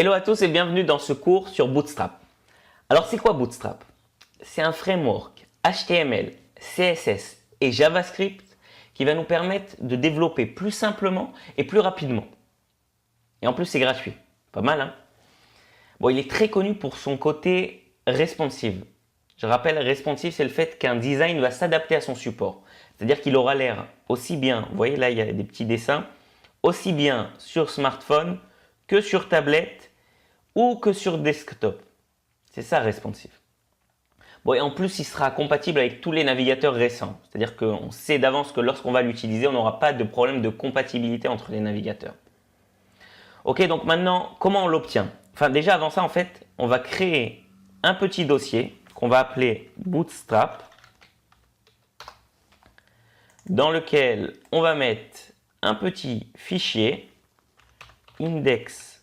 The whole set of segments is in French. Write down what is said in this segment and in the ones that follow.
Hello à tous et bienvenue dans ce cours sur Bootstrap. Alors c'est quoi Bootstrap? C'est un framework HTML, CSS et JavaScript qui va nous permettre de développer plus simplement et plus rapidement. Et en plus c'est gratuit, pas mal hein? Bon, il est très connu pour son côté responsive. Je rappelle, responsive c'est le fait qu'un design va s'adapter à son support. C'est-à-dire qu'il aura l'air aussi bien, vous voyez là il y a des petits dessins, aussi bien sur smartphone que sur tablette ou que sur desktop. C'est ça responsive. Bon, et en plus, il sera compatible avec tous les navigateurs récents. C'est-à-dire qu'on sait d'avance que lorsqu'on va l'utiliser, on n'aura pas de problème de compatibilité entre les navigateurs. Ok, donc maintenant, comment on l'obtient? Enfin, déjà avant ça, en fait, on va créer un petit dossier qu'on va appeler Bootstrap, dans lequel on va mettre un petit fichier index.html.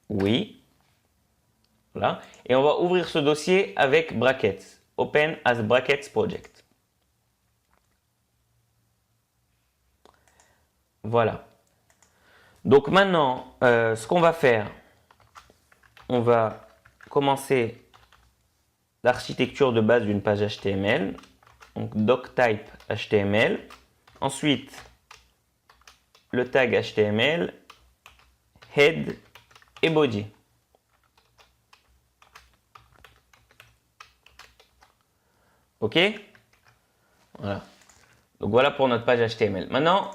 Oui. Voilà. Et on va ouvrir ce dossier avec brackets. Open as brackets project. Voilà. Donc maintenant, ce qu'on va faire, on va commencer l'architecture de base d'une page HTML. Donc doctype HTML. Ensuite, le tag HTML, head et body. Ok? Voilà. Donc voilà pour notre page HTML. Maintenant,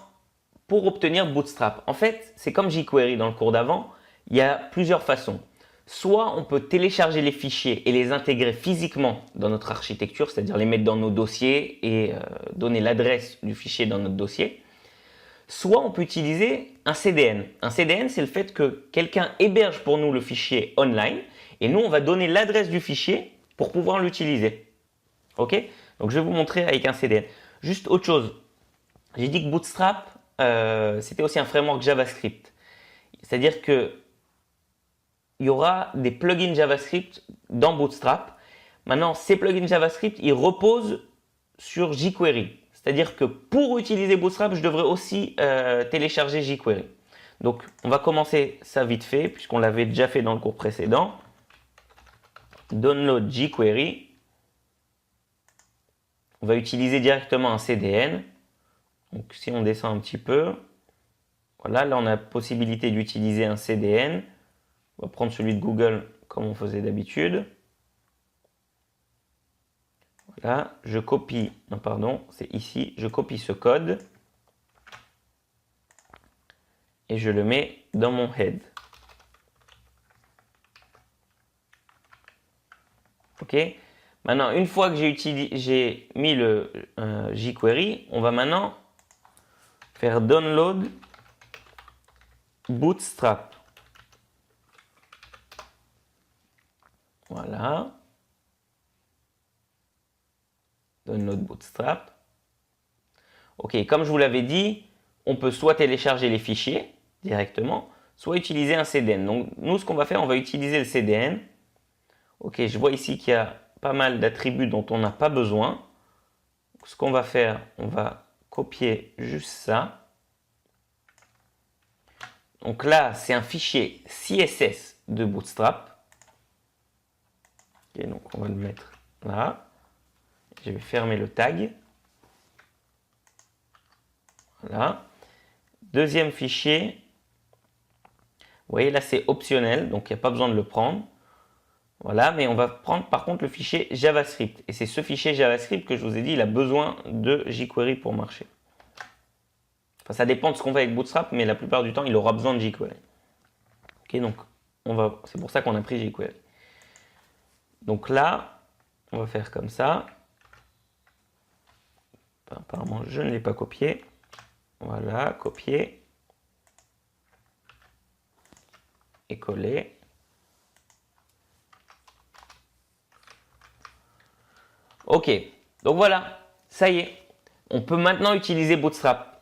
pour obtenir Bootstrap, en fait, c'est comme jQuery dans le cours d'avant, il y a plusieurs façons. Soit on peut télécharger les fichiers et les intégrer physiquement dans notre architecture, c'est-à-dire les mettre dans nos dossiers et donner l'adresse du fichier dans notre dossier. Soit on peut utiliser un CDN. Un CDN, c'est le fait que quelqu'un héberge pour nous le fichier online et nous, on va donner l'adresse du fichier pour pouvoir l'utiliser. Ok? Donc, je vais vous montrer avec un CDN. Juste autre chose. J'ai dit que Bootstrap, c'était aussi un framework JavaScript. C'est-à-dire que il y aura des plugins JavaScript dans Bootstrap. Maintenant, ces plugins JavaScript, ils reposent sur jQuery. C'est-à-dire que pour utiliser Bootstrap, je devrais aussi télécharger jQuery. Donc, on va commencer ça vite fait, puisqu'on l'avait déjà fait dans le cours précédent. Download jQuery. On va utiliser directement un CDN. Donc, si on descend un petit peu, voilà, là, on a la possibilité d'utiliser un CDN. On va prendre celui de Google comme on faisait d'habitude. Voilà, je copie, non pardon, c'est ici, je copie ce code et je le mets dans mon head. Ok. Maintenant, une fois que j'ai mis le jQuery, on va maintenant faire download Bootstrap. Voilà. Download Bootstrap. Ok, comme je vous l'avais dit, on peut soit télécharger les fichiers directement, soit utiliser un CDN. Donc, nous, ce qu'on va faire, on va utiliser le CDN. Ok, je vois ici qu'il y a pas mal d'attributs dont on n'a pas besoin. Ce qu'on va faire, on va copier juste ça. Donc là, c'est un fichier CSS de Bootstrap. Ok, donc on va le mettre là. Je vais fermer le tag. Voilà. Deuxième fichier. Vous voyez là, c'est optionnel, donc il n'y a pas besoin de le prendre. Voilà, mais on va prendre par contre le fichier JavaScript. Et c'est ce fichier JavaScript que je vous ai dit, il a besoin de jQuery pour marcher. Enfin, ça dépend de ce qu'on fait avec Bootstrap, mais la plupart du temps, il aura besoin de jQuery. Ok, donc c'est pour ça qu'on a pris jQuery. Donc là, on va faire comme ça. Apparemment, je ne l'ai pas copié. Voilà, copier. Et coller. Ok, donc voilà, ça y est. On peut maintenant utiliser Bootstrap.